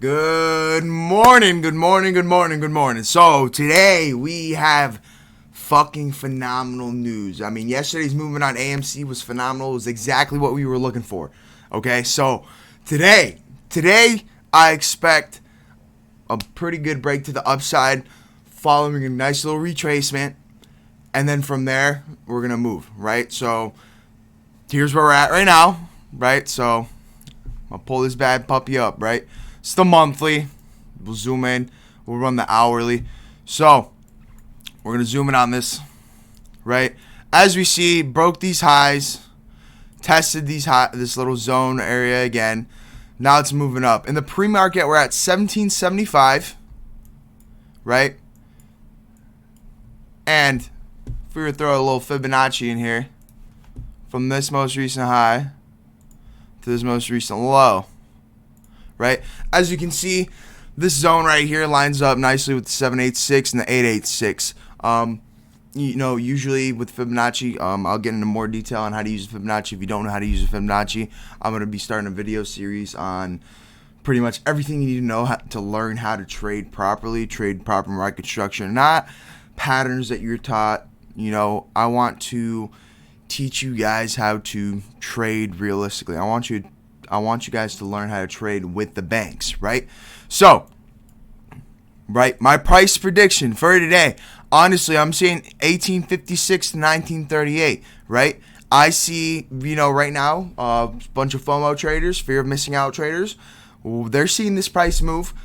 Good morning, good morning, good morning, good morning. So today we have fucking phenomenal news. I mean, yesterday's movement on AMC was phenomenal. It was exactly what we were looking for. Okay, so today I expect a pretty good break to the upside, following a nice little retracement, and then from there we're gonna move. Right. So here's where we're at right now. Right. So I'll pull this bad puppy up. Right. It's the monthly. We'll zoom in. We'll run the hourly. So we're going to zoom in on this, right? As we see, broke these highs, tested this little zone area again. Now it's moving up. In the pre-market, we're at 1775, right? And if we were to throw a little Fibonacci in here, from this most recent high to this most recent low, right? As you can see, this zone right here lines up nicely with the 786 and the 886. Usually with Fibonacci, I'll get into more detail on how to use Fibonacci. If you don't know how to use Fibonacci, I'm going to be starting a video series on pretty much everything you need to know to learn how to trade properly, trade proper market structure, not patterns that you're taught. I want to teach you guys how to trade realistically. I want you guys to learn how to trade with the banks, right? So, right, my price prediction for today, honestly, I'm seeing 1856 to 1938, right? I see, right now, a bunch of FOMO traders, fear of missing out traders, they're seeing this price move.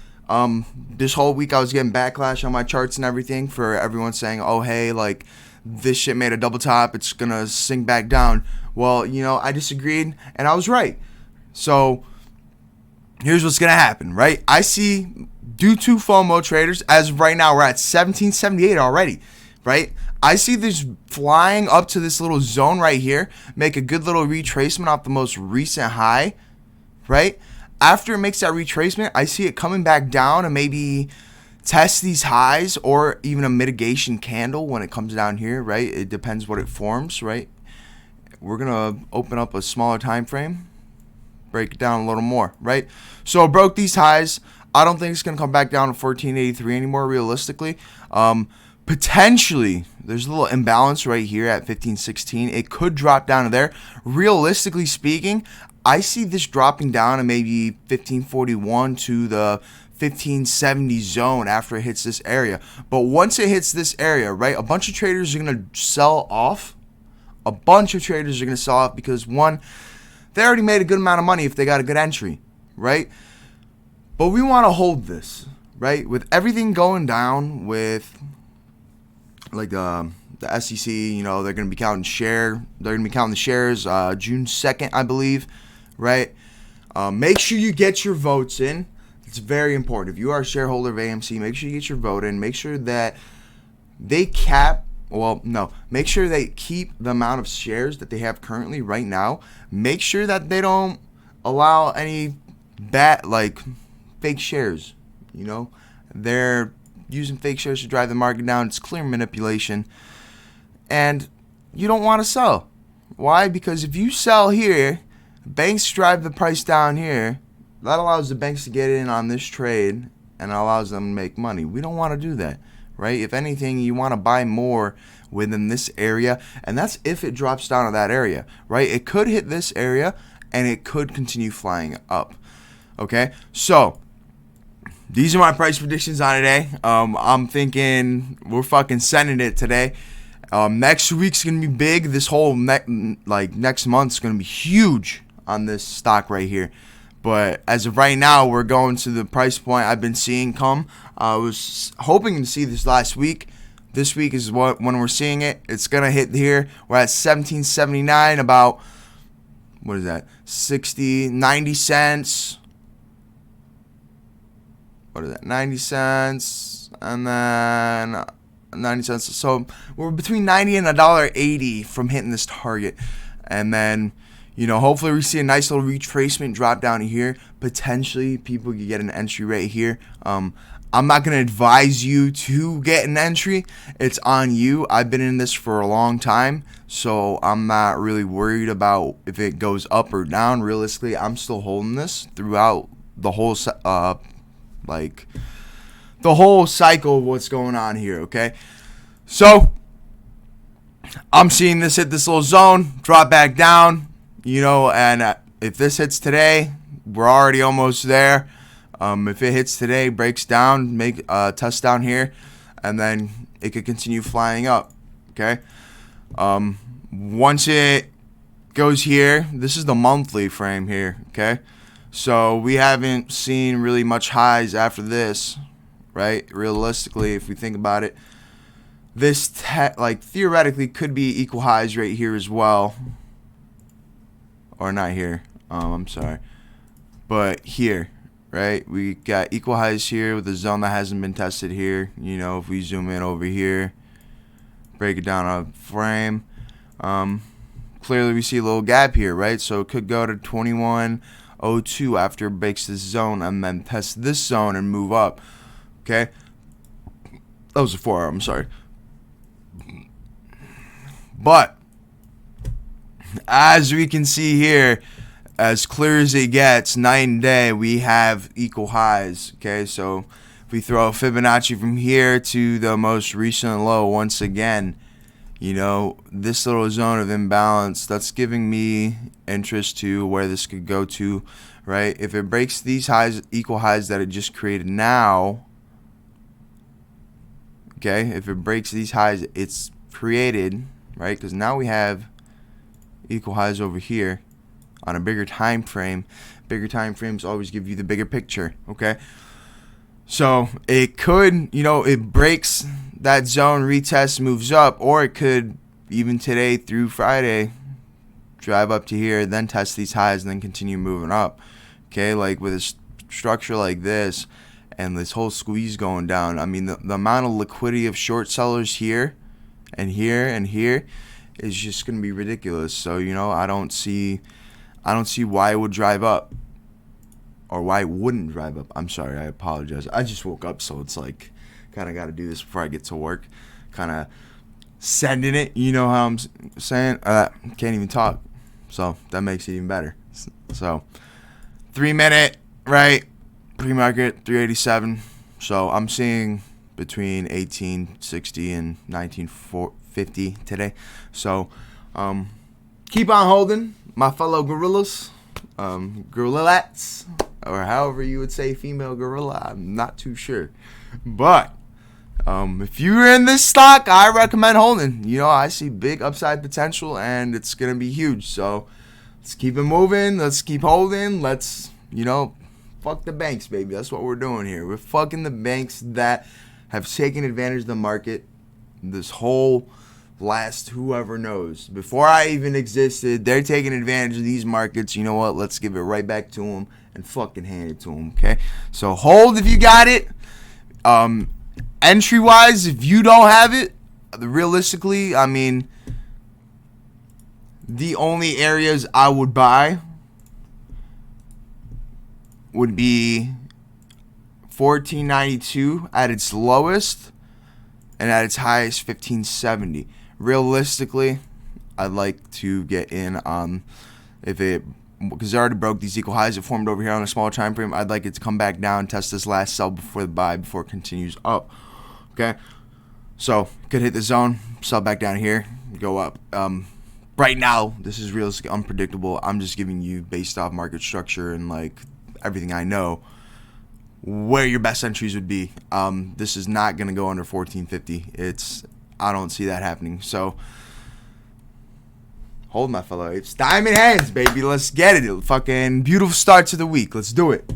This whole week I was getting backlash on my charts and everything for everyone saying, oh, hey, like, this shit made a double top, it's going to sink back down. Well, I disagreed, and I was right. So here's what's going to happen, right? I see, due to FOMO traders, as of right now, we're at 1778 already, right? I see this flying up to this little zone right here, make a good little retracement off the most recent high, right? After it makes that retracement, I see it coming back down and maybe test these highs or even a mitigation candle when it comes down here, right? It depends what it forms, right? We're going to open up a smaller time frame. Break it down a little more, right? So it broke these highs. I don't think it's going to come back down to 1483 anymore, realistically. Potentially, there's a little imbalance right here at 1516. It could drop down to there. Realistically speaking, I see this dropping down to maybe 1541 to the 1570 zone after it hits this area. But once it hits this area, right, a bunch of traders are going to sell off. A bunch of traders are going to sell off because, one, they already made a good amount of money if they got a good entry, right? But we want to hold this, right? With everything going down with, like, the SEC, they're going to be counting They're going to be counting the shares June 2nd, I believe, right? Make sure you get your votes in. It's very important. If you are a shareholder of AMC, make sure you get your vote in. Make sure that they make sure they keep the amount of shares that they have currently right now. Make sure that they don't allow any fake shares. They're using fake shares to drive the market down. It's clear manipulation. And you don't want to sell. Why? Because if you sell here, banks drive the price down here. That allows the banks to get in on this trade and allows them to make money. We don't want to do that. Right? If anything, you want to buy more within this area, and that's if it drops down to that area, right? It could hit this area, and it could continue flying up, okay? So, these are my price predictions on today. I'm thinking we're fucking sending it today. Next week's going to be big. This whole next month's going to be huge on this stock right here. But as of right now, we're going to the price point I've been seeing come. I was hoping to see this last week. This week is when we're seeing it. It's going to hit here. We're at 1779, about, what is that, 90 cents. What is that, 90 cents, and then 90 cents. So we're between 90 and $1.80 from hitting this target. And then, hopefully we see a nice little retracement drop down here. Potentially, people could get an entry right here. I'm not going to advise you to get an entry. It's on you. I've been in this for a long time, so I'm not really worried about if it goes up or down. Realistically, I'm still holding this throughout the whole like the whole cycle of what's going on here, okay? So I'm seeing this hit this little zone, drop back down, you know, and if this hits today, we're already almost there. If it hits today, breaks down, make a test down here, and then it could continue flying up, okay? Once it goes here, this is the monthly frame here, okay? So we haven't seen really much highs after this, right? Realistically, if we think about it, this like theoretically could be equal highs right here as well, or not here. I'm sorry, but here, right? We got equal highs here with a zone that hasn't been tested here. You know, if we zoom in over here, break it down on a frame, clearly we see a little gap here, right? So it could go to 2102 after it breaks this zone and then test this zone and move up, okay? That was a 4 hour, I'm sorry. But as we can see here, as clear as it gets, night and day, we have equal highs, okay? So if we throw a Fibonacci from here to the most recent low, once again, you know, this little zone of imbalance, that's giving me interest to where this could go to, right? If it breaks these highs, equal highs that it just created now, okay, if it breaks these highs it's created, right? Because now we have equal highs over here on a bigger time frame. Bigger time frames always give you the bigger picture, okay? So it could, you know, it breaks that zone, retests, moves up, or it could, even today through Friday, drive up to here, then test these highs, and then continue moving up, okay? Like with a structure like this and this whole squeeze going down, I mean, the amount of liquidity of short sellers here and here and here is just going to be ridiculous. So, you know, I don't see why it would drive up, or why it wouldn't drive up. I'm sorry, I apologize. I just woke up, so it's like kind of got to do this before I get to work. Kind of sending it, you know how I'm saying? Can't even talk, so that makes it even better. So 3 minute, right? Pre-market 387. So I'm seeing between 1860 and 1950 today. So keep on holding, my fellow gorillas, gorillats, or however you would say female gorilla. I'm not too sure, but if you're in this stock, I recommend holding. You know, I see big upside potential, and it's gonna be huge. So let's keep it moving. Let's keep holding. Let's, you know, fuck the banks, baby. That's what we're doing here. We're fucking the banks that have taken advantage of the market this whole last whoever knows. Before I even existed, they're taking advantage of these markets. You know what? Let's give it right back to them and fucking hand it to them, okay? So hold if you got it. Entry-wise, if you don't have it, realistically, I mean, the only areas I would buy would be 1492 at its lowest and at its highest 1570. Realistically, I'd like to get in on, if it, because it already broke these equal highs it formed over here on a smaller time frame, I'd like it to come back down, test this last sell before the buy, before it continues up, okay? So could hit the zone, sell back down here, go up. Right now, this is realistically unpredictable. I'm just giving you, based off market structure and like everything I know, where your best entries would be. This is not going to go under 1450. I don't see that happening. So hold, my fellow. It's diamond hands, baby. Let's get it. Fucking beautiful start to the week. Let's do it.